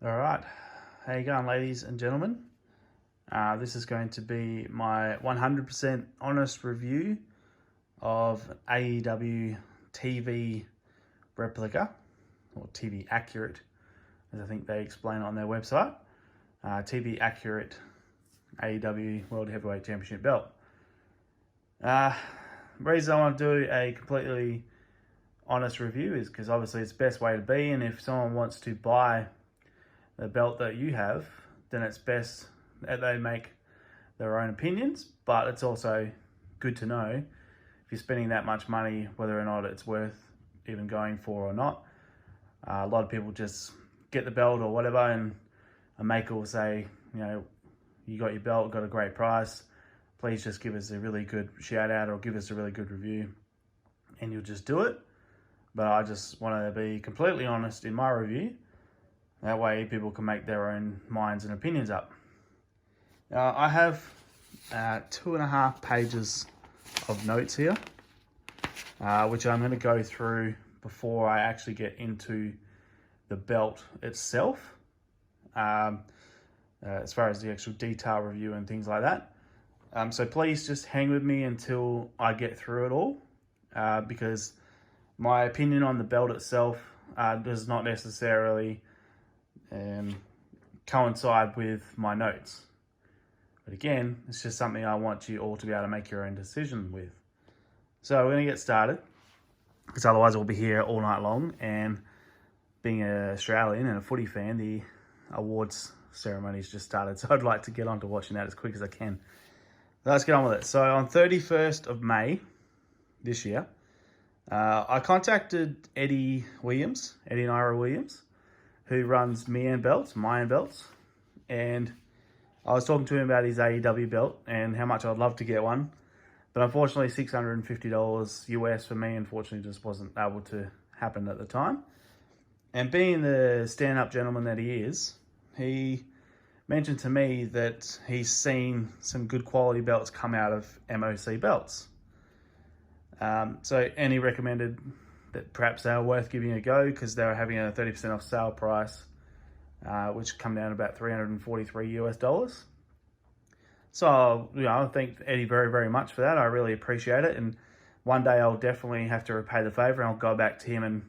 All right, how you going, ladies and gentlemen? This is going to be my 100% honest review of AEW TV replica, or TV accurate, as I think they explain on their website. TV accurate AEW World Heavyweight Championship belt. The reason I want to do a completely honest review is because obviously it's the best way to be, and if someone wants to buy the belt that you have, then it's best that they make their own opinions, but it's also good to know if you're spending that much money, whether or not it's worth even going for or not. A lot of people just get the belt or whatever, and a maker will say, you got your belt, got a great price, please just give us a really good shout out or give us a really good review, and you'll just do it. But I just want to be completely honest in my review. That way people can make their own minds and opinions up. I have 2.5 pages of notes here, which I'm going to go through before I actually get into the belt itself, as far as the actual detail review and things like that. So please just hang with me until I get through it all, because my opinion on the belt itself does not necessarily coincide with my notes. But again, it's just something I want you all to be able to make your own decision with. So we're going to get started, because otherwise we'll be here all night long. And being an Australian and a footy fan, the awards ceremony's just started. So I'd like to get on to watching that as quick as I can. So let's get on with it. So on 31st of May this year, I contacted Eddie Naira Williams, who runs Mayan Belts, and I was talking to him about his AEW belt and how much I'd love to get one, but unfortunately $650 US for me, unfortunately, just wasn't able to happen at the time. And being the stand-up gentleman that he is, he mentioned to me that he's seen some good quality belts come out of MOC Belts. And he recommended that perhaps they were worth giving a go because they were having a 30% off sale price, which come down to about $343 US. So, I thank Eddie very, very much for that. I really appreciate it. And one day I'll definitely have to repay the favor, and I'll go back to him and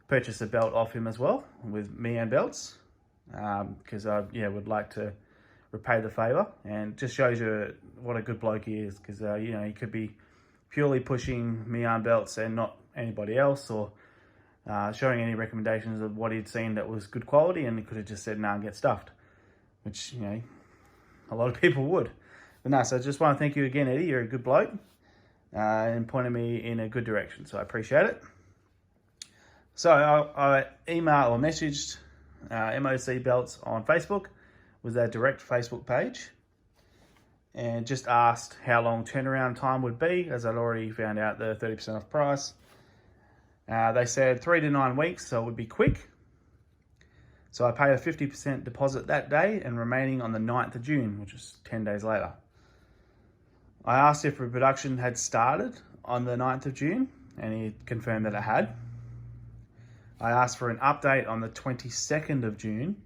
purchase a belt off him as well with Mayan Belts, because I would like to repay the favor. And just shows you what a good bloke he is, because he could be purely pushing Mayan Belts and not anybody else, or showing any recommendations of what he'd seen that was good quality, and he could have just said, "Nah, get stuffed," which a lot of people would. But no, so I just want to thank you again, Eddie. You're a good bloke, and pointed me in a good direction, so I appreciate it. So I emailed or messaged MOC Belts on Facebook, with their direct Facebook page, and just asked how long turnaround time would be, as I'd already found out the 30% off price. They said 3 to 9 weeks, so it would be quick. So I paid a 50% deposit that day, and remaining on the 9th of June, which was 10 days later. I asked if production had started on the 9th of June, and he confirmed that it had. I asked for an update on the 22nd of June,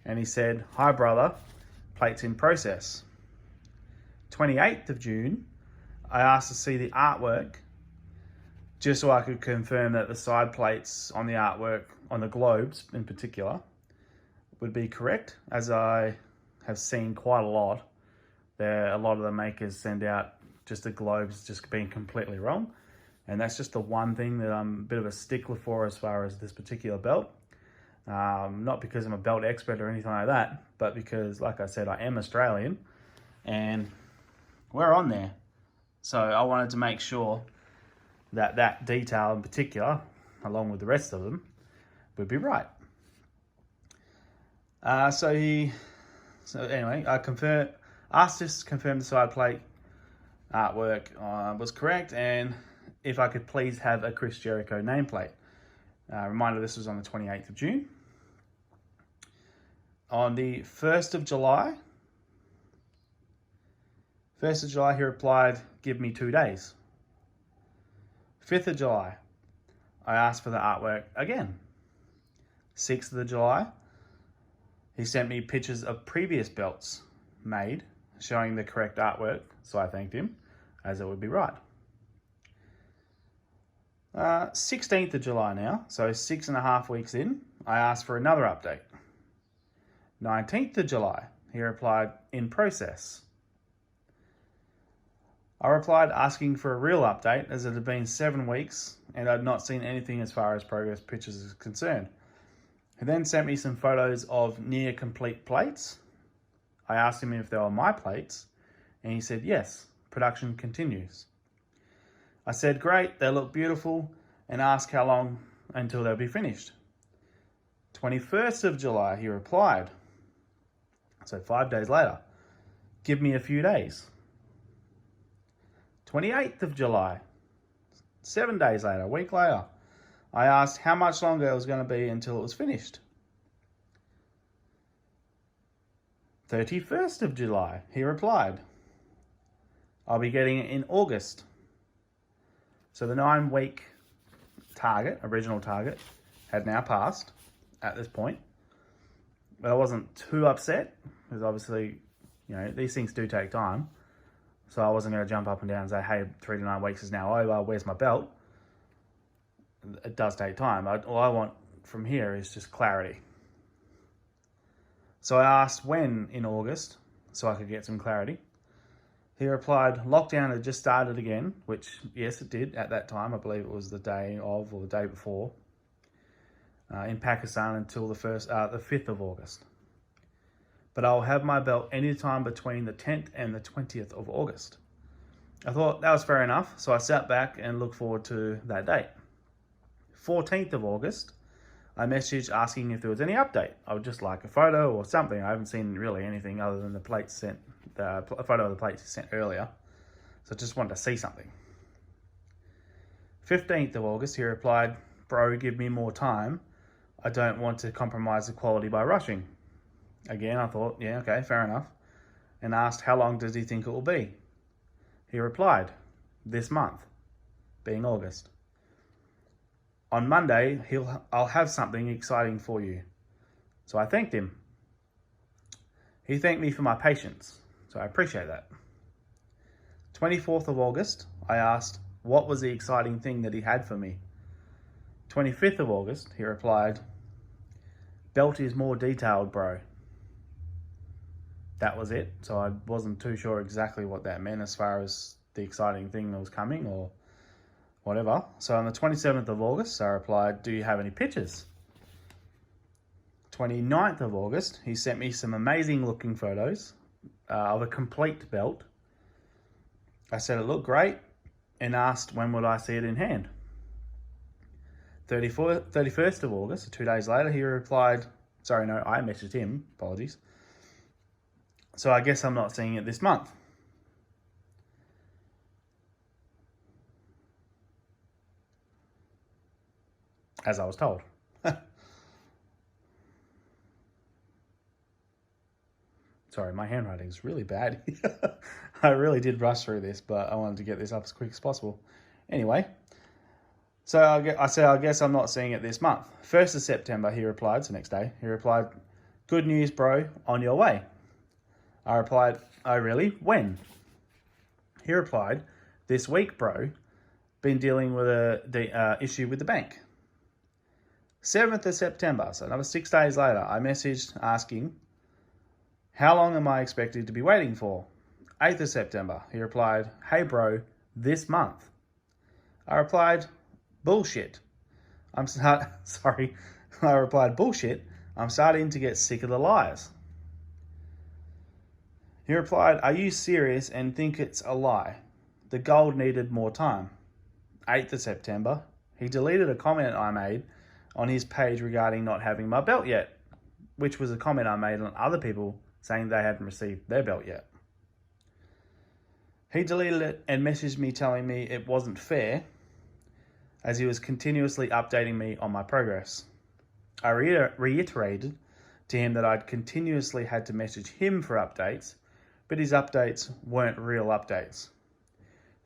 and he said, "Hi brother, plates in process." 28th of June, I asked to see the artwork, just so I could confirm that the side plates on the artwork, on the globes in particular, would be correct, as I have seen quite a lot. A lot of the makers send out just the globes just being completely wrong. And that's just the one thing that I'm a bit of a stickler for as far as this particular belt. Not because I'm a belt expert or anything like that, but because, like I said, I am Australian, and we're on there. So I wanted to make sure that that detail in particular, along with the rest of them, would be right. So anyway, I asked to confirm the side plate artwork was correct, and if I could please have a Chris Jericho nameplate. Reminder, this was on the 28th of June. On the 1st of July, he replied, "Give me 2 days." 5th of July, I asked for the artwork again. 6th of July, He sent me pictures of previous belts made, showing the correct artwork, so I thanked him, as it would be right. 16th of July now, so 6.5 weeks in, I asked for another update. 19th of July, he replied, in process. I replied asking for a real update as it had been 7 weeks and I'd not seen anything as far as progress pictures is concerned. He then sent me some photos of near complete plates. I asked him if they were my plates and he said yes, production continues. I said great, they look beautiful, and asked how long until they'll be finished. 21st of July, he replied. So 5 days later, give me a few days. 28th of July, 7 days later, a week later, I asked how much longer it was going to be until it was finished. 31st of July, he replied, I'll be getting it in August. So the 9-week target, original target, had now passed at this point. But I wasn't too upset because obviously, these things do take time. So I wasn't going to jump up and down and say, hey, 3 to 9 weeks is now over, where's my belt? It does take time. All I want from here is just clarity. So I asked when in August so I could get some clarity. He replied, lockdown had just started again, which, yes, it did at that time. I believe it was the day of or the day before, in Pakistan until the 5th of August. But I'll have my belt anytime between the 10th and the 20th of August. I thought that was fair enough, so I sat back and looked forward to that date. 14th of August, I messaged asking if there was any update. I would just like a photo or something. I haven't seen really anything other than the plates sent. A photo of the plates he sent earlier. So I just wanted to see something. 15th of August, he replied, bro, give me more time. I don't want to compromise the quality by rushing. Again, I thought, yeah, okay, fair enough. And asked how long does he think it will be. He replied, this month, being August. On Monday, I'll have something exciting for you. So I thanked him. He thanked me for my patience. So I appreciate that. 24th of August, I asked what was the exciting thing that he had for me. 25th of August, he replied, belt is more detailed, bro. That was it. So I wasn't too sure exactly what that meant as far as the exciting thing that was coming or whatever. So on the 27th of August, I replied, do you have any pictures? 29th of August, he sent me some amazing looking photos of a complete belt. I said it looked great and asked when would I see it in hand. 31st of August, 2 days later, he replied, I messaged him, apologies. So I guess I'm not seeing it this month. As I was told. Sorry, my handwriting is really bad. I really did rush through this, but I wanted to get this up as quick as possible. Anyway, so I said, I guess I'm not seeing it this month. 1st of September, he replied, so next day, he replied, good news, bro, on your way. I replied, oh, really? When? He replied, this week, bro, been dealing with the issue with the bank. 7th of September, so another 6 days later, I messaged asking, how long am I expected to be waiting for? 8th of September, he replied, hey bro, this month. I replied, bullshit. I replied, bullshit. I'm starting to get sick of the lies. He replied, are you serious and think it's a lie? The gold needed more time. 8th of September, he deleted a comment I made on his page regarding not having my belt yet, which was a comment I made on other people saying they hadn't received their belt yet. He deleted it and messaged me telling me it wasn't fair as he was continuously updating me on my progress. I reiterated to him that I'd continuously had to message him for updates, but his updates weren't real updates.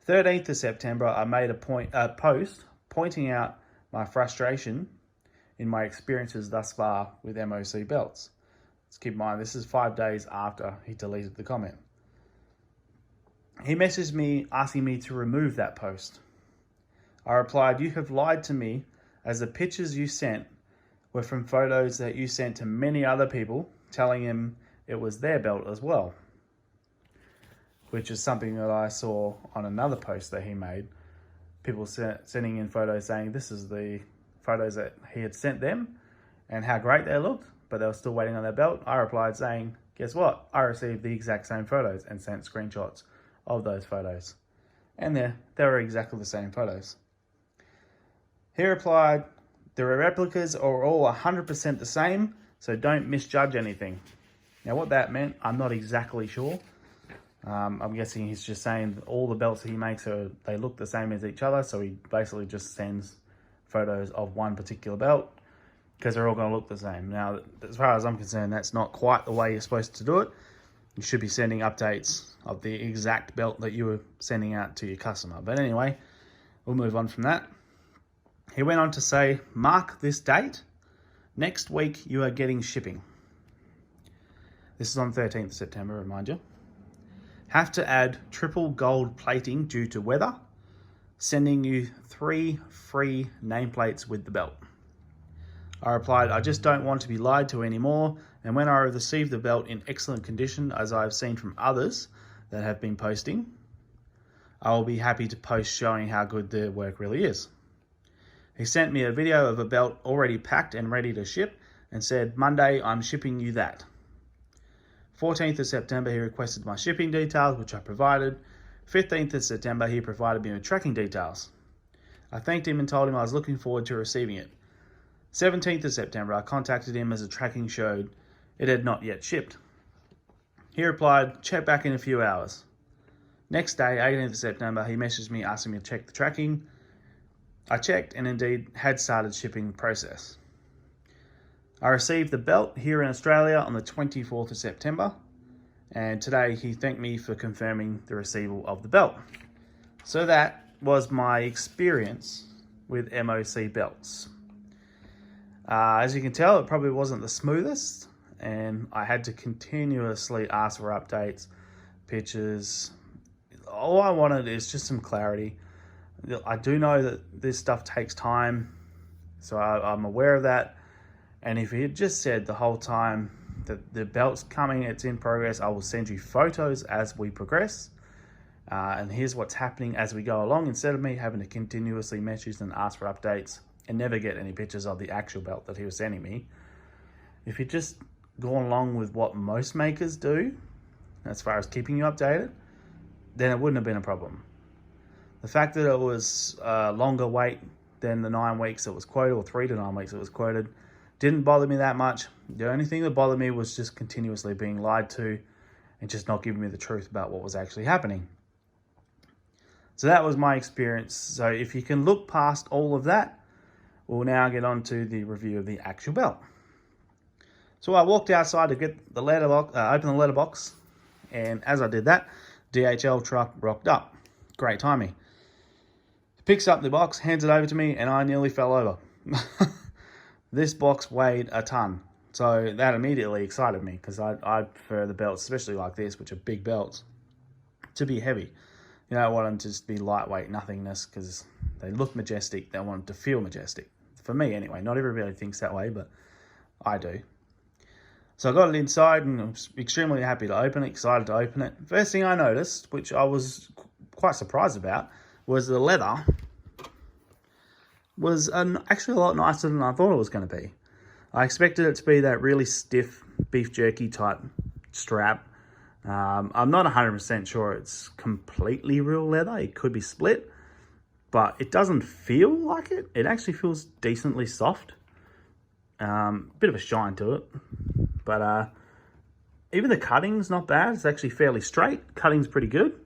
13th of September, I made a post pointing out my frustration in my experiences thus far with MOC Belts. Let's keep in mind, this is 5 days after he deleted the comment. He messaged me asking me to remove that post. I replied, "You have lied to me, as the pictures you sent were from photos that you sent to many other people, telling him it was their belt as well." Which is something that I saw on another post that he made. People sending in photos saying this is the photos that he had sent them and how great they looked, but they were still waiting on their belt. I replied saying, guess what? I received the exact same photos and sent screenshots of those photos. And they were exactly the same photos. He replied, "The replicas are all 100% the same, so don't misjudge anything." Now what that meant, I'm not exactly sure. I'm guessing he's just saying all the belts that he makes, they look the same as each other, so he basically just sends photos of one particular belt because they're all going to look the same. Now, as far as I'm concerned, that's not quite the way you're supposed to do it. You should be sending updates of the exact belt that you were sending out to your customer. But anyway, we'll move on from that. He went on to say, "Mark this date. Next week, you are getting shipping." This is on 13th of September, remind you. "Have to add triple gold plating due to weather. Sending you 3 free nameplates with the belt." I replied, "I just don't want to be lied to anymore, and when I receive the belt in excellent condition, as I have seen from others that have been posting, I will be happy to post showing how good the work really is." He sent me a video of a belt already packed and ready to ship and said, "Monday, I'm shipping you that." 14th of September, he requested my shipping details, which I provided. 15th of September, he provided me with tracking details. I thanked him and told him I was looking forward to receiving it. 17th of September, I contacted him as the tracking showed it had not yet shipped. He replied, "Check back in a few hours." Next day, 18th of September, he messaged me asking me to check the tracking. I checked and indeed had started shipping process. I received the belt here in Australia on the 24th of September, and today he thanked me for confirming the receipt of the belt. So that was my experience with MOC Belts. As you can tell, it probably wasn't the smoothest, and I had to continuously ask for updates, pictures. All I wanted is just some clarity. I do know that this stuff takes time, so I'm aware of that. And if he had just said the whole time that the belt's coming, it's in progress, I will send you photos as we progress, and here's what's happening as we go along, instead of me having to continuously message and ask for updates and never get any pictures of the actual belt that he was sending me. If he'd just gone along with what most makers do, as far as keeping you updated, then it wouldn't have been a problem. The fact that it was a longer wait than the 9 weeks that was quoted, or 3 to 9 weeks that was quoted, didn't bother me that much. The only thing that bothered me was just continuously being lied to and just not giving me the truth about what was actually happening. So that was my experience. So if you can look past all of that, we'll now get on to the review of the actual belt. So I walked outside to get the letterbox, open the letterbox, and as I did that, DHL truck rocked up. Great timing. Picks up the box, hands it over to me, and I nearly fell over. This box weighed a ton, so that immediately excited me because I prefer the belts, especially like this, which are big belts, to be heavy. You don't want them to just be lightweight nothingness because they look majestic. They want them to feel majestic. For me, anyway. Not everybody thinks that way, but I do. So I got it inside and I was extremely happy to open it, excited to open it. First thing I noticed, which I was quite surprised about, was the leather was actually a lot nicer than I thought it was going to be. I expected it to be that really stiff beef jerky type strap. I'm not 100% sure it's completely real leather. It could be split, but it doesn't feel like it. It actually feels decently soft. Bit of a shine to it, but even the cutting's not bad. It's actually fairly straight. Cutting's pretty good.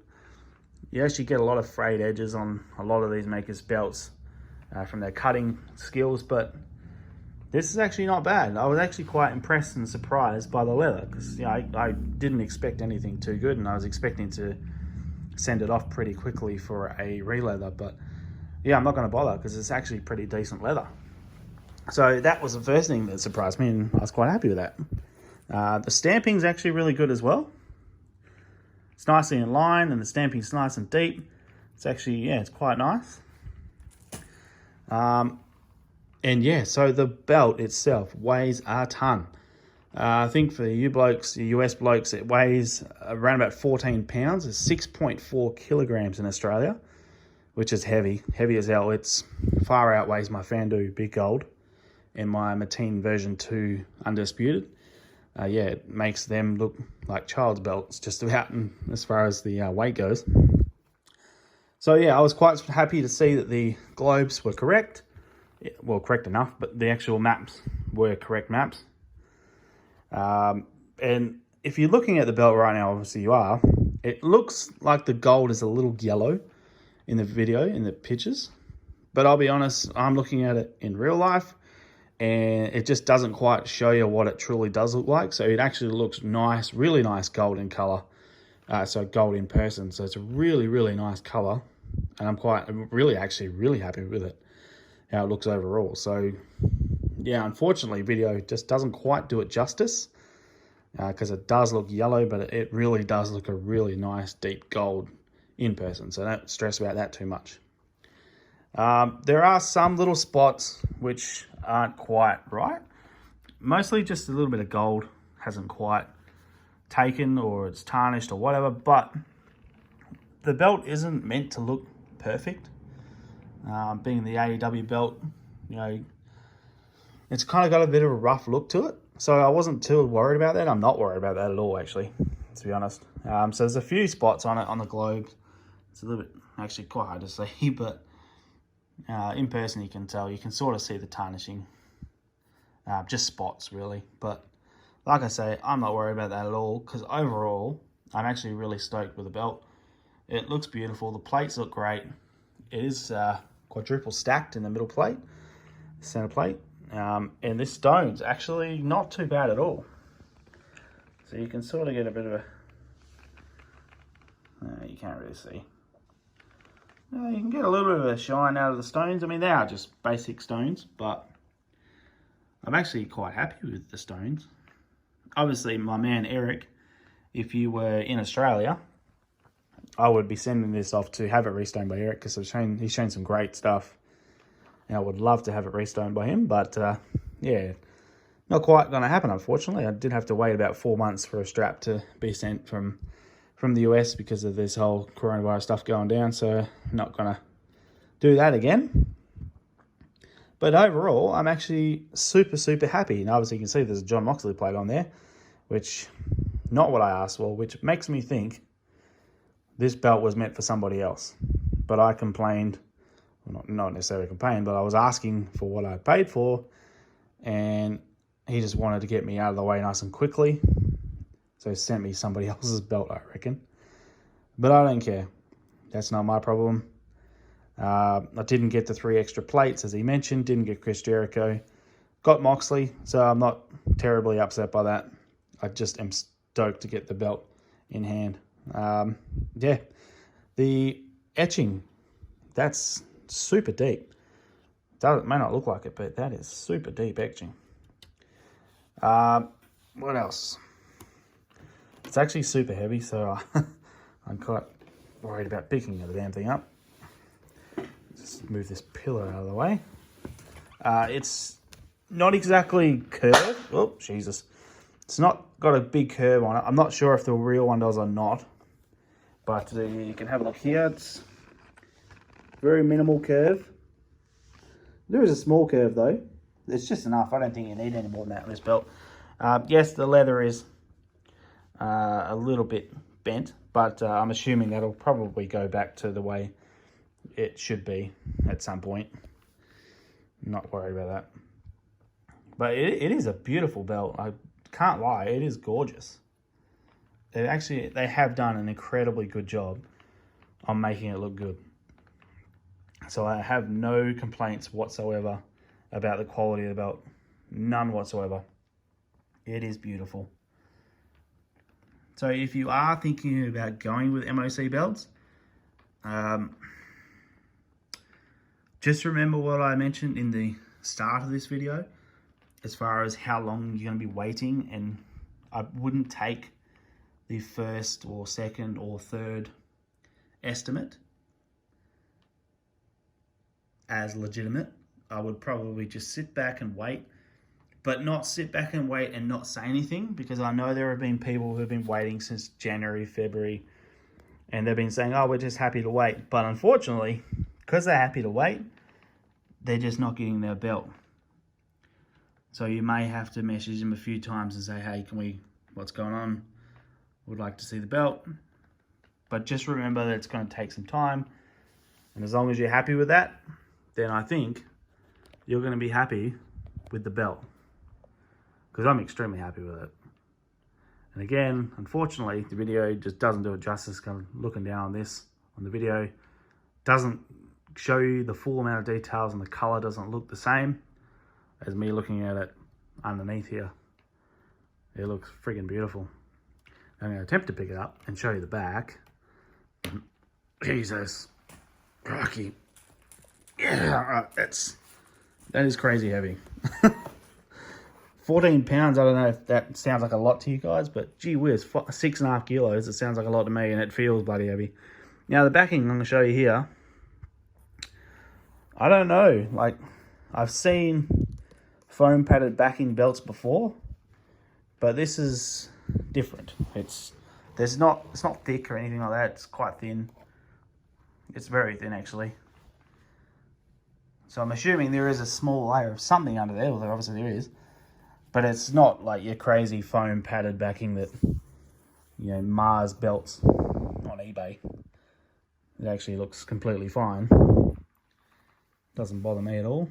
You actually get a lot of frayed edges on a lot of these makers' belts from their cutting skills, but this is actually not bad. I was actually quite impressed and surprised by the leather because I didn't expect anything too good, and I was expecting to send it off pretty quickly for a re-leather, but yeah, I'm not going to bother because it's actually pretty decent leather. So that was the first thing that surprised me, and I was quite happy with that. The stamping's actually really good as well. It's nicely in line and the stamping's nice and deep. It's actually, yeah, it's quite nice. And yeah, so the belt itself weighs a ton. I think for you blokes, the US blokes, it weighs around about 14 pounds. It's 6.4 kilograms in Australia, which is heavy as hell. It's far outweighs my Fandu Big Gold and my Mateen version 2 Undisputed. Yeah, it makes them look like child's belts just about as far as the weight goes. So yeah, I was quite happy to see that the globes were correct. Well, correct enough, but the actual maps were correct maps. And if you're looking at the belt right now, obviously you are, it looks like the gold is a little yellow in the video, in the pictures. But I'll be honest, I'm looking at it in real life, and it just doesn't quite show you what it truly does look like. So it actually looks nice, really nice gold in colour. So gold in person. So it's a really nice colour. And I'm really happy with it, how it looks overall. So yeah, unfortunately, video just doesn't quite do it justice because it does look yellow, but it really does look a really nice deep gold in person. So don't stress about that too much. There are some little spots which aren't quite right. Mostly just a little bit of gold hasn't quite taken, or it's tarnished or whatever, but the belt isn't meant to look perfect. Being the AEW belt, you know, it's kind of got a bit of a rough look to it. So I wasn't too worried about that. I'm not worried about that at all, actually, to be honest. So there's a few spots on it, on the globes. It's a little bit, actually quite hard to see, but in person you can tell. You can sort of see the tarnishing. Just spots, really. But like I say, I'm not worried about that at all, because overall, I'm actually really stoked with the belt. It looks beautiful. The plates look great. It is quadruple stacked in the middle plate, center plate. And this stone's actually not too bad at all. So you can sort of get a bit of a... you can't really see. You can get a little bit of a shine out of the stones. I mean, they are just basic stones, but I'm actually quite happy with the stones. Obviously, my man Eric, if you were in Australia, I would be sending this off to have it restoned by Eric, because he's shown some great stuff. And I would love to have it restoned by him, but yeah, not quite going to happen, unfortunately. I did have to wait about 4 months for a strap to be sent from the US because of this whole coronavirus stuff going down, so not going to do that again. But overall, I'm actually super happy. And obviously you can see there's a John Moxley plate on there, which, not what I asked for, which makes me think this belt was meant for somebody else. But I complained, well, not necessarily complained, but I was asking for what I paid for, and he just wanted to get me out of the way nice and quickly. So he sent me somebody else's belt, I reckon. But I don't care. That's not my problem. I didn't get the 3 extra plates, as he mentioned. Didn't get Chris Jericho. Got Moxley, so I'm not terribly upset by that. I just am stoked to get the belt in hand. Yeah, the etching, that's super deep. It may not look like it, but that is super deep etching. What else? It's actually super heavy, so I'm quite worried about picking the damn thing up. Just move this pillar out of the way. It's not exactly curved. Oh, Jesus. It's not got a big curve on it. I'm not sure if the real one does or not. But you can have a look here. It's very minimal curve. There is a small curve, though. It's just enough. I don't think you need any more than that on this belt. Yes, the leather is a little bit bent, but I'm assuming that'll probably go back to the way it should be at some point. Not worried about that. But it is a beautiful belt. I can't lie, it is gorgeous. They have done an incredibly good job on making it look good. So I have no complaints whatsoever about the quality of the belt. None whatsoever. It is beautiful. So if you are thinking about going with MOC belts, just remember what I mentioned in the start of this video as far as how long you're going to be waiting and I wouldn't take the first or second or third estimate as legitimate. I would probably just sit back and wait, but not sit back and wait and not say anything, because I know there have been people who have been waiting since January, February, and they've been saying, oh, we're just happy to wait. But unfortunately, because they're happy to wait, they're just not getting their belt. So you may have to message them a few times and say, hey, what's going on? Would like to see the belt. But just remember that it's going to take some time. And as long as you're happy with that, then I think you're going to be happy with the belt. Because I'm extremely happy with it. And again, unfortunately, the video just doesn't do it justice. Kind of looking down on this on the video, doesn't show you the full amount of details, and the color doesn't look the same as me looking at it underneath here. It looks friggin' beautiful. I'm going to attempt to pick it up and show you the back. Jesus. Rocky. Yeah, that is crazy heavy. 14 pounds, I don't know if that sounds like a lot to you guys, but gee whiz, 6.5 kilos, it sounds like a lot to me, and it feels bloody heavy. Now the backing I'm going to show you here, I don't know, like, I've seen foam padded backing belts before, but this is different. It's not thick or anything like that. It's quite thin. It's very thin actually. So I'm assuming there is a small layer of something under there. Well, obviously there is, but it's not like your crazy foam padded backing that, you know, Mars belts on eBay. It actually looks completely fine. Doesn't bother me at all.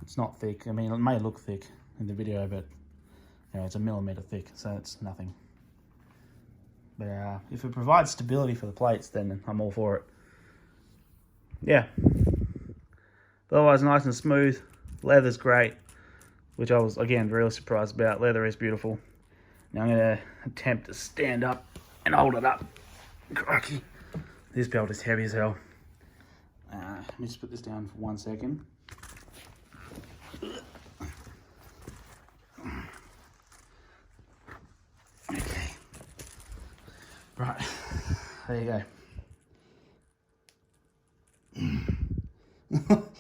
It's not thick. I mean, it may look thick in the video, but you know, it's a millimeter thick, so it's nothing. But if it provides stability for the plates, then I'm all for it. Yeah. But otherwise, nice and smooth. Leather's great, which I was, again, really surprised about. Leather is beautiful. Now I'm going to attempt to stand up and hold it up. Crikey. This belt is heavy as hell. Let me just put this down for 1 second. Okay. Right. There you go.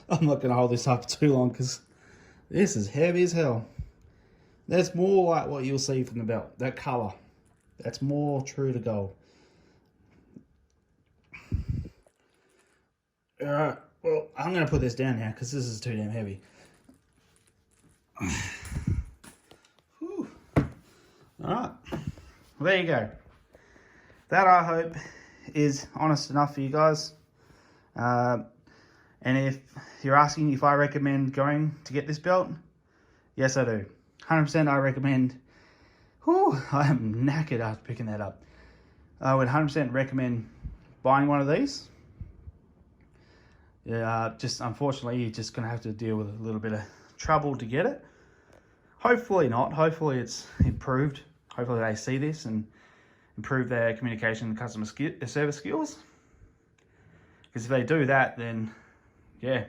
I'm not going to hold this up too long because this is heavy as hell. That's more like what you'll see from the belt. That colour. That's more true to gold. Alright, well, I'm going to put this down now because this is too damn heavy. Alright, well, there you go. That, I hope, is honest enough for you guys. And if you're asking if I recommend going to get this belt, yes I do. 100% I recommend. I am knackered after picking that up. I would 100% recommend buying one of these. Just unfortunately, you're just going to have to deal with a little bit of trouble to get it. Hopefully not. Hopefully it's improved. Hopefully they see this and improve their communication and customer service skills. Because if they do that, then yeah,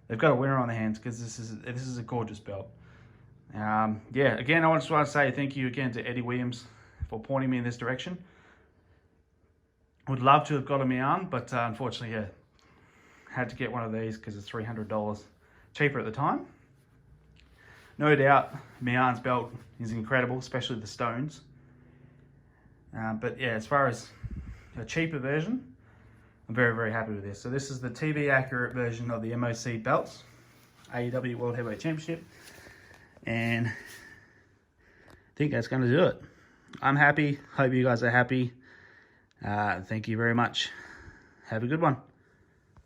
they've got a winner on their hands, because this is a gorgeous belt. Yeah, again, I just want to say thank you again to Eddie Williams for pointing me in this direction. Would love to have got a Mian, but unfortunately, yeah, had to get one of these because it's $300 cheaper at the time. No doubt, Mian's belt is incredible, especially the stones. But yeah, as far as a cheaper version, I'm very, very happy with this. So this is the TV accurate version of the MOC Belts, AEW World Heavyweight Championship. And I think that's going to do it. I'm happy. Hope you guys are happy. Thank you very much. Have a good one.